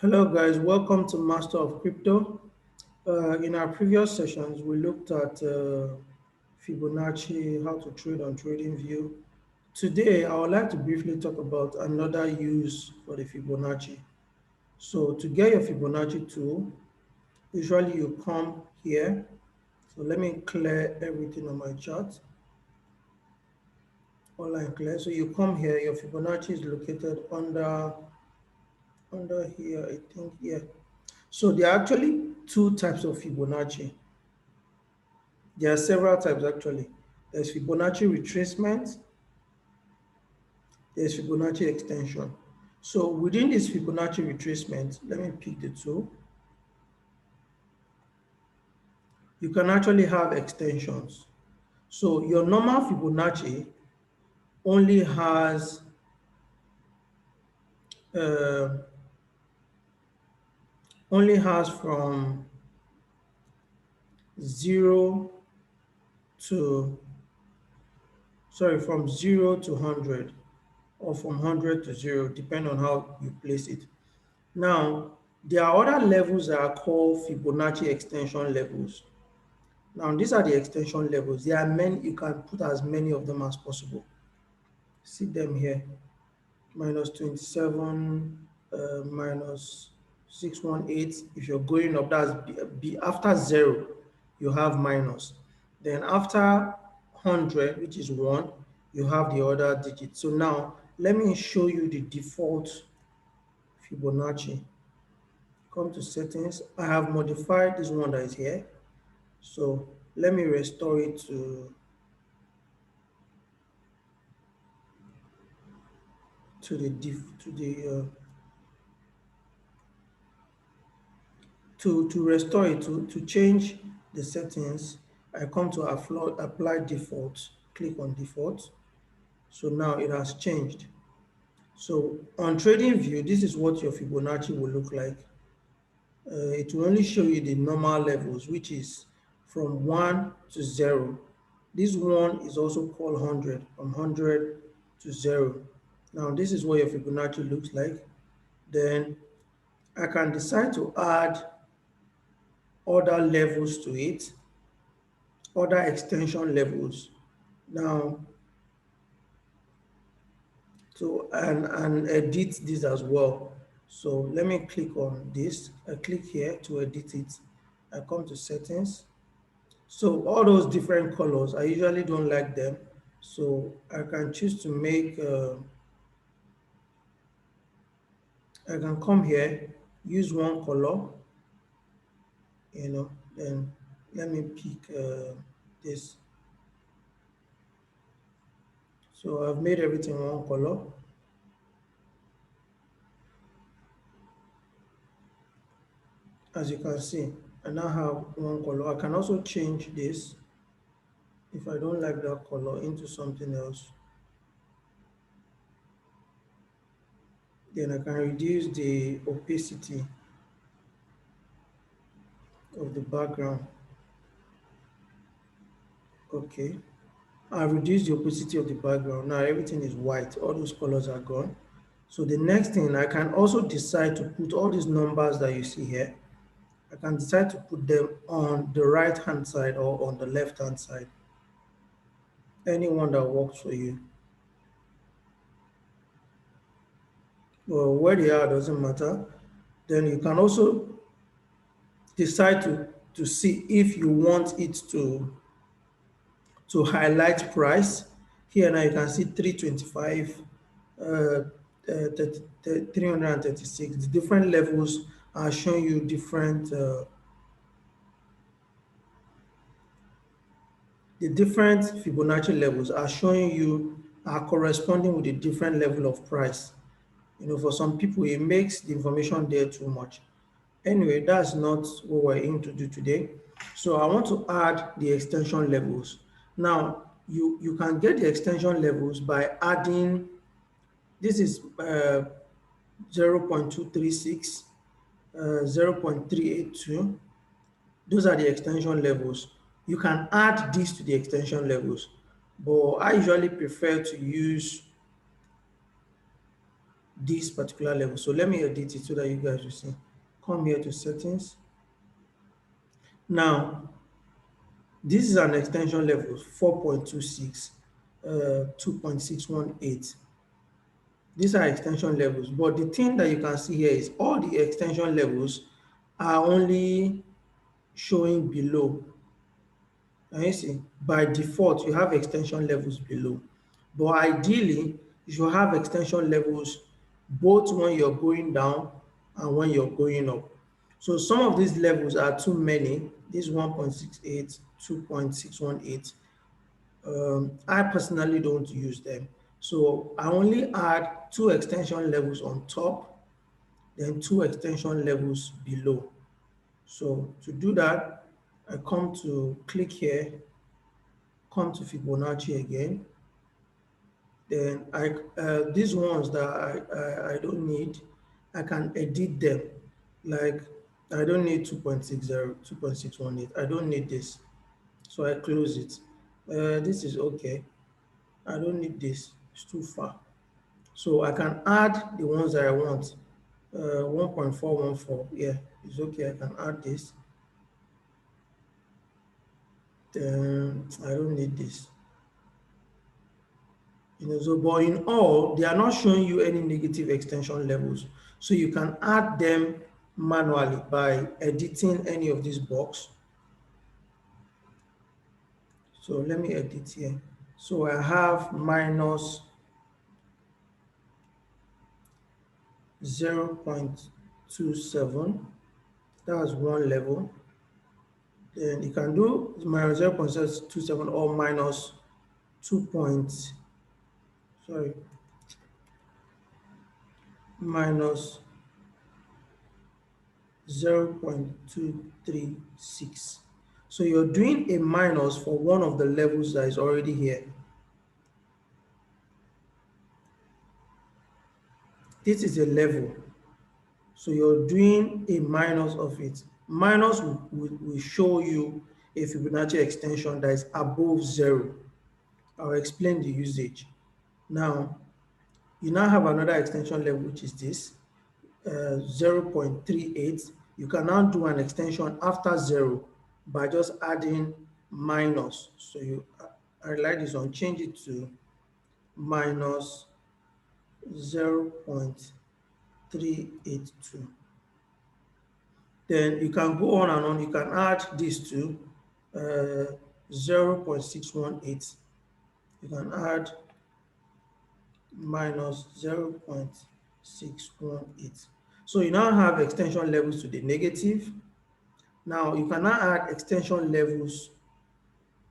Hello guys, welcome to Master of Crypto. In our previous sessions, we looked at Fibonacci, how to trade on TradingView. Today, I would like to briefly talk about another use for the Fibonacci. So to get your Fibonacci tool, usually you come here. So let me clear everything on my chart. All I clear. So you come here, your Fibonacci is located under here, I think, yeah. So there are actually two types of Fibonacci. There are several types actually. There's Fibonacci retracement, there's Fibonacci extension. So within this Fibonacci retracement, let me pick the two. You can actually have extensions. So your normal Fibonacci only has uh, from 0 to from 0 to 100 or from 100 to 0, depending on how you place it. Now, there are other levels that are called Fibonacci extension levels. Now, these are the extension levels. There are many, you can put as many of them as possible. See them here. Minus 27, minus 618. If you're going up, that's after 0, you have minus. Then after 100, which is 1, you have the other digit. So now, let me show you the default Fibonacci. Come to settings. I have modified this one that is here. So let me restore it to the to restore it to change the settings. I come to apply default. Click on default. So now it has changed. So on TradingView, this is what your Fibonacci will look like. It will only show you the normal levels, which is from 1 to 0. This one is also called 100, from 100 to 0. Now, this is what your Fibonacci looks like. Then I can decide to add other levels to it, other extension levels. Now, and edit this as well. So let me click on this. I click here to edit it. I come to settings. So all those different colors, I usually don't like them. So I can choose to make, I can come here, use one color, then let me pick this. So I've made everything one color. As you can see, I now have one color. I can also change this if I don't like that color into something else. Then I can reduce the opacity of the background. Okay. I've reduced the opacity of the background. Now everything is white. All those colors are gone. So the next thing, I can also decide to put all these numbers that you see here. I can decide to put them on the right hand side or on the left hand side. Anyone that works for you. Well, where they are doesn't matter. Then you can also decide to see if you want it to highlight price. Here now you can see 325, 336. The different levels are showing you different, the different Fibonacci levels are showing you, are corresponding with a different level of price. For some people, it makes the information there too much. Anyway, that's not what we're aiming to do today. So I want to add the extension levels. Now, you can get the extension levels by adding, this is 0.236, 0.382. Those are the extension levels. You can add this to the extension levels, but I usually prefer to use this particular level. So let me edit it so that you guys will see. Come here to settings. Now, this is an extension level 4.26, 2.618. These are extension levels, but the thing that you can see here is all the extension levels are only showing below. And you see, by default, you have extension levels below. But ideally, you should have extension levels both when you're going down and when you're going up. So some of these levels are too many. This 1.68, 2.618. I personally don't use them. So I only add two extension levels on top, then two extension levels below. So to do that, I come to click here, come to Fibonacci again. Then these ones that I don't need, I can edit them. Like I don't need 2.60, 2.618. I don't need this. So I close it. This is okay. I don't need this. It's too far. So I can add the ones that I want. 1.414. Yeah, it's okay. I can add this. Then I don't need this. So but in all, they are not showing you any negative extension levels. So you can add them manually by editing any of these box. So let me edit here. So I have minus 0.27. That's one level. Then you can do minus 0.27 or minus 2 point, sorry, minus 0.236. So you're doing a minus for one of the levels that is already here. This is a level. So you're doing a minus of it. Minus will show you a Fibonacci extension that is above 0. I'll explain the usage. Now, you now have another extension level, which is this, 0.38. You can now do an extension after 0 by just adding minus. So I like this one, change it to minus 0.382. Then you can go on and on. You can add this to 0.618. You can add minus 0.618. So you now have extension levels to the negative. Now you can now add extension levels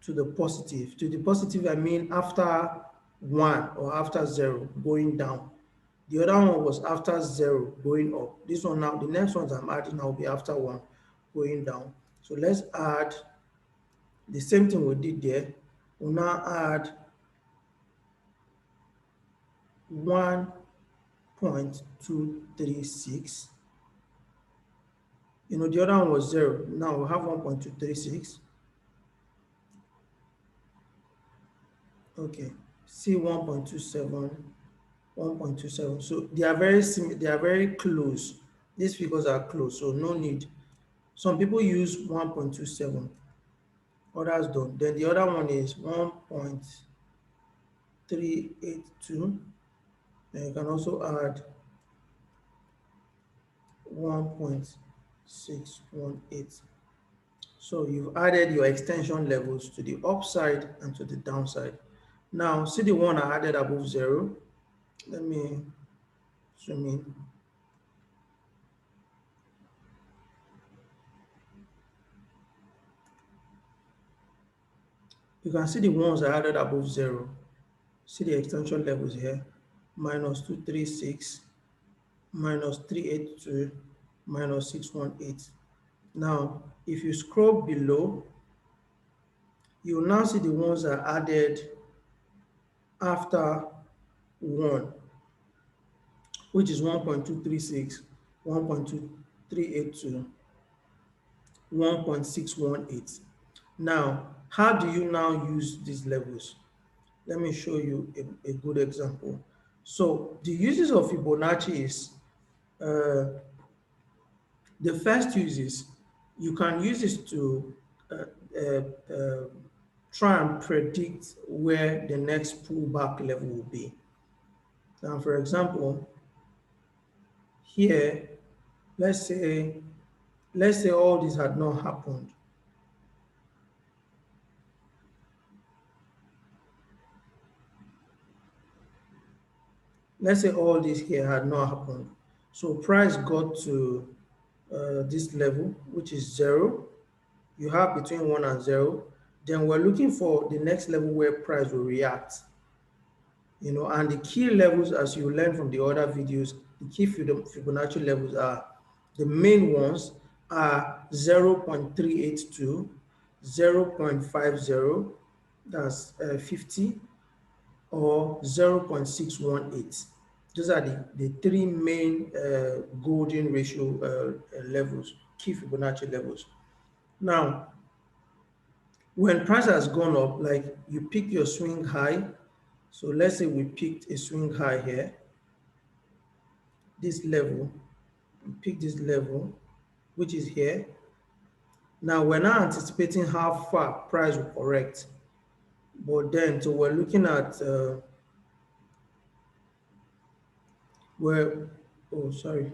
to the positive. To the positive, I mean after 1 or after 0 going down. The other one was after 0 going up. This one now, the next ones I'm adding now will be after 1 going down. So let's add the same thing we did there. We'll now add 1.236. The other one was 0. Now we have 1.236. Okay, see 1.27, 1.27. So they are very similar, they are very close. These figures are close, so no need. Some people use 1.27, others don't. Then the other one is 1.382. Then you can also add 1.618. So you've added your extension levels to the upside and to the downside. Now, see the one I added above 0. Let me zoom in. You can see the ones I added above 0. See the extension levels here. Minus 236, minus 382, minus 618. Now, if you scroll below, you will now see the ones that are added after 1, which is 1.236, 1.2382, 1.618. Now, how do you now use these levels? Let me show you a good example. So the uses of Fibonacci is uh, the first use is you can use this to uh, uh, uh, try and predict where the next pullback level will be. Now, for example, here, let's say all this had not happened. Let's say all this here had not happened. So price got to this level, which is 0. You have between 1 and 0. Then we're looking for the next level where price will react. And the key levels, as you learn from the other videos, the key Fibonacci levels are the main ones are 0.382, 0.50, that's 50, or 0.618. Those are the three main golden ratio levels, key Fibonacci levels. Now, when price has gone up, like you pick your swing high, so let's say we picked a swing high here, this level, we pick this level, which is here. Now we're not anticipating how far price will correct, but then so we're looking at where, oh sorry,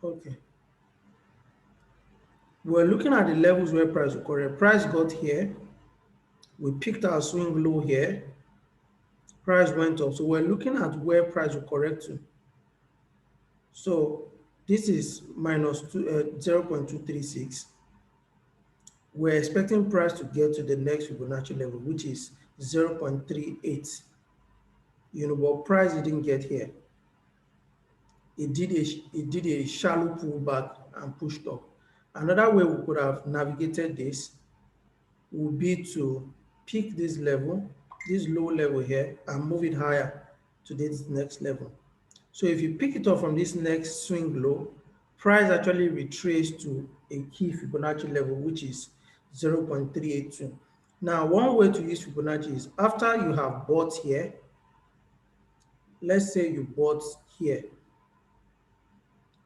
okay. We're looking at the levels where price will correct. Price got here, we picked our swing low here, price went up. So we're looking at where price will correct to. So this is minus 0.236. We're expecting price to get to the next Fibonacci level, which is 0.38. But price didn't get here. It did a shallow pullback and pushed up. Another way we could have navigated this would be to pick this level, this low level here, and move it higher to this next level. So if you pick it up from this next swing low, price actually retraced to a key Fibonacci level, which is 0.382. Now, one way to use Fibonacci is after you have bought here, let's say you bought here.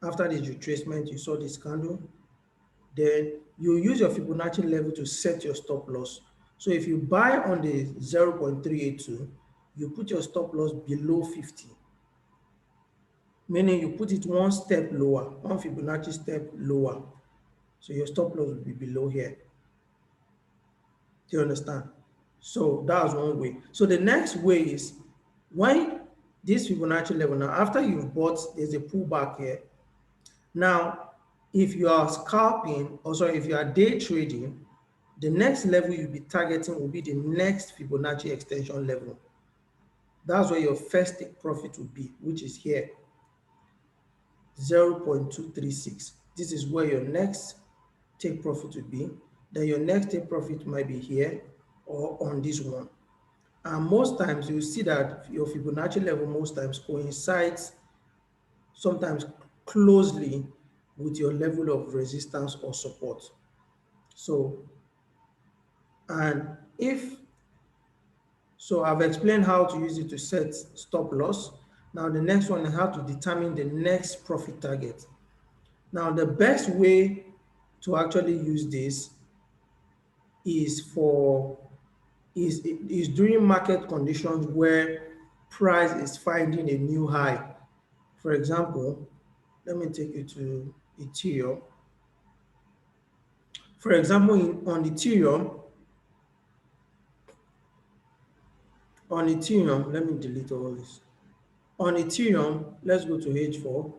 After this retracement, you saw this candle, then you use your Fibonacci level to set your stop loss. So if you buy on the 0.382, you put your stop loss below 50, meaning you put it one step lower, one Fibonacci step lower. So your stop loss will be below here. Do you understand? So that's one way. So the next way is when this Fibonacci level, now after you've bought, there's a pullback here. Now, if you are scalping, or sorry, if you are day trading, the next level you'll be targeting will be the next Fibonacci extension level. That's where your first take profit will be, which is here, 0.236. This is where your next take profit will be. Then your next take profit might be here or on this one. And most times you see that your Fibonacci level most times coincides sometimes closely with your level of resistance or support. So, and if, so I've explained how to use it to set stop loss. Now the next one is how to determine the next profit target. Now the best way to actually use this is during market conditions where price is finding a new high. For example, let me take you to Ethereum. For example, on Ethereum, let me delete all this. On Ethereum, let's go to H4.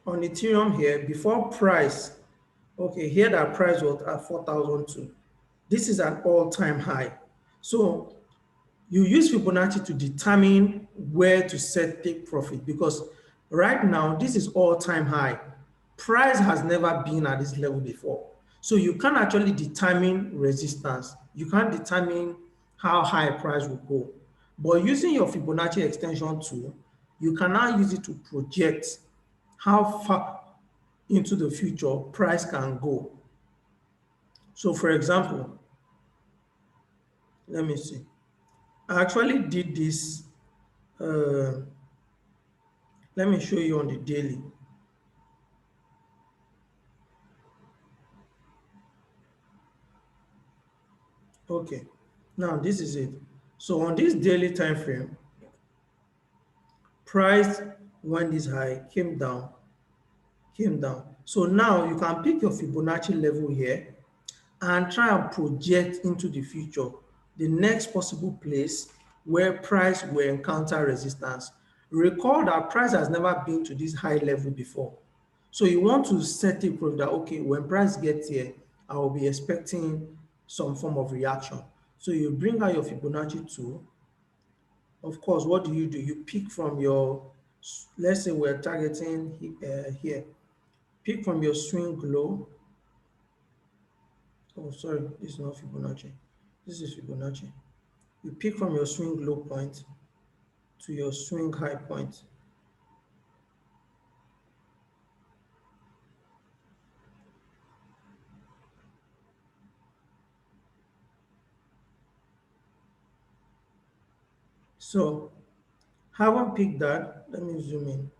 On Ethereum here, before price, okay, here that price was at 4,002. This is an all-time high. So you use Fibonacci to determine where to set take profit because right now this is all-time high. Price has never been at this level before. So you can actually determine resistance. You can't determine how high price will go. But using your Fibonacci extension tool, you can now use it to project how far into the future price can go. So for example, let me see. I actually did this. Uh, Let me show you on the daily. Okay. Now this is it. So on this daily time frame, price went this high, came down, came down. So now you can pick your Fibonacci level here and try and project into the future the next possible place where price will encounter resistance. Recall that price has never been to this high level before. So you want to set a proof that, okay, when price gets here, I will be expecting some form of reaction. So you bring out your Fibonacci tool. Of course, what do? You pick from your, let's say we're targeting here. Pick from your swing low. Oh, sorry, this is not Fibonacci. This is Fibonacci. You pick from your swing low point to your swing high point. So, having picked that, let me zoom in.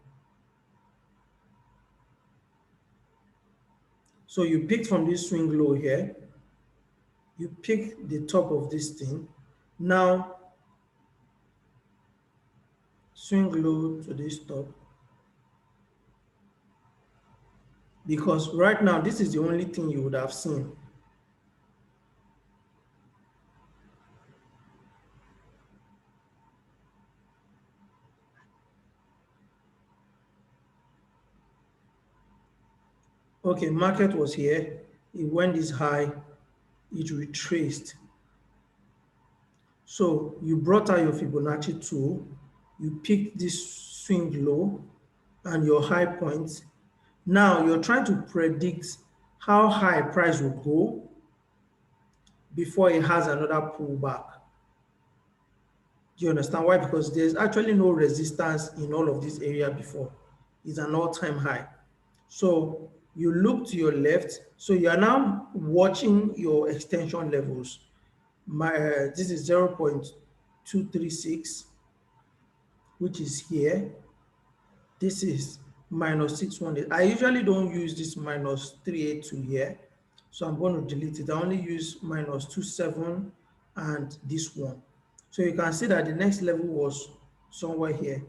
So you picked from this swing low here. You pick the top of this thing. Now, swing low to this top. Because right now, this is the only thing you would have seen. Okay, market was here. It went this high. It retraced. So you brought out your Fibonacci tool, you picked this swing low and your high points. Now you're trying to predict how high price will go before it has another pullback. Do you understand why? Because there's actually no resistance in all of this area before. It's an all-time high. So you look to your left. So you are now watching your extension levels. This is 0.236, which is here. This is minus 618. I usually don't use this minus 382 here. So I'm going to delete it. I only use minus 27 and this one. So you can see that the next level was somewhere here.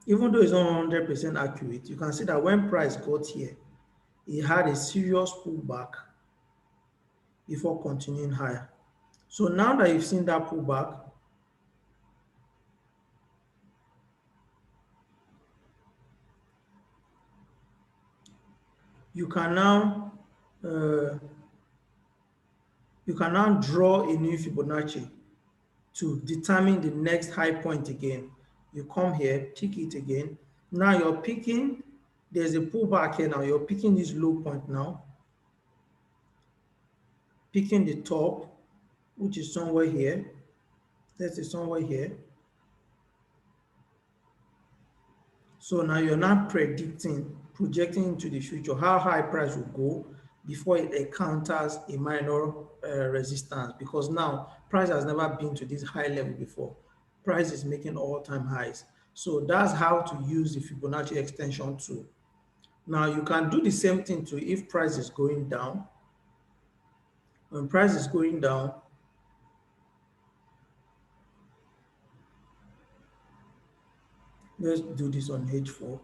Even though it's not 100% accurate, you can see that when price got here, it had a serious pullback before continuing higher. So now that you've seen that pullback, you can now uh, draw a new Fibonacci to determine the next high point again. You come here, pick it again. Now you're picking, there's a pullback here now. You're picking this low point now, picking the top, which is somewhere here. Let's say somewhere here. So now you're not predicting, projecting into the future how high price will go before it encounters a minor resistance, because now price has never been to this high level before. Price is making all-time highs. So that's how to use the Fibonacci extension tool. Now you can do the same thing too if price is going down. When price is going down, let's do this on H4.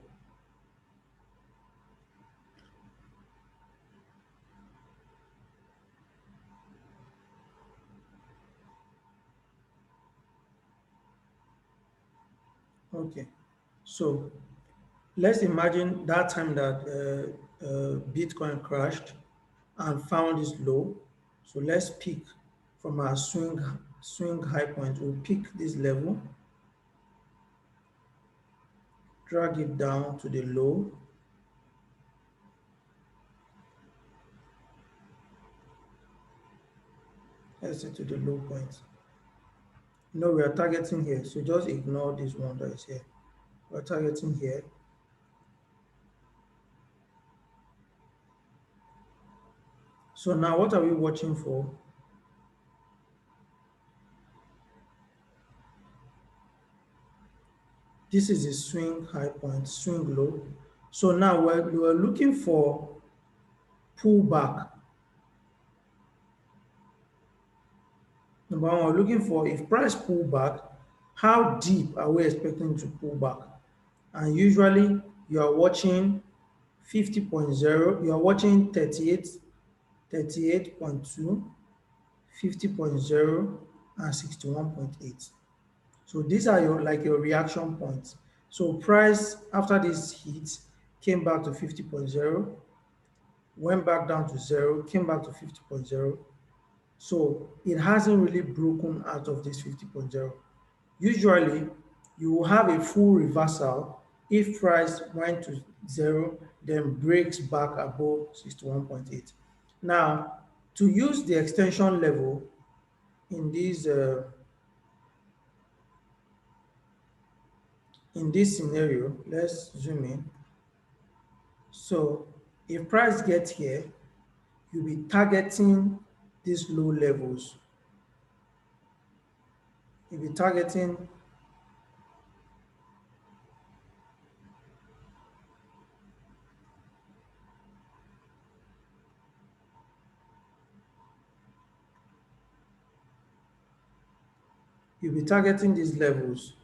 Okay, so let's imagine that time that Bitcoin crashed and found this low. So let's pick from our swing high point. We'll pick this level, drag it down to the low. Let's say to the low point. No, we are targeting here, so just ignore this one that is here. We're targeting here. So now what are we watching for? This is a swing high point, swing low. So now we're looking for pullback. Number one, we're looking for if price pull back, how deep are we expecting to pull back? And usually you are watching 50.0, you are watching 38, 38.2, 50.0, and 61.8. So these are your reaction points. So price after this hit came back to 50.0, went back down to 0, came back to 50.0. So it hasn't really broken out of this 50.0. Usually, you will have a full reversal if price went to 0, then breaks back above 61.8. Now, to use the extension level in this scenario, let's zoom in. So, if price gets here, you'll be targeting these low levels. You'll be targeting these levels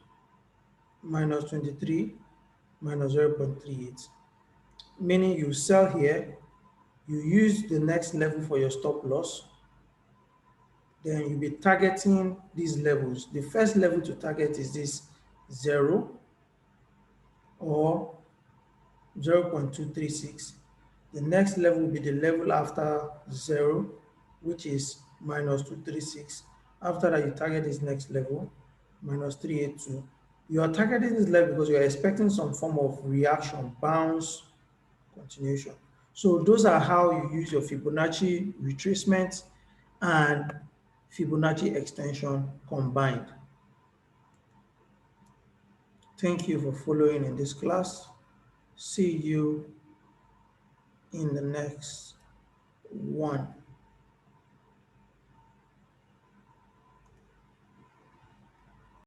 minus 23, minus 0.38, meaning you sell here, you use the next level for your stop loss, then you'll be targeting these levels. The first level to target is this 0 or 0.236. The next level will be the level after 0, which is minus 236. After that, you target this next level, minus 382. You are targeting this level because you are expecting some form of reaction, bounce, continuation. So those are how you use your Fibonacci retracement and Fibonacci extension combined. Thank you for following in this class. See you in the next one.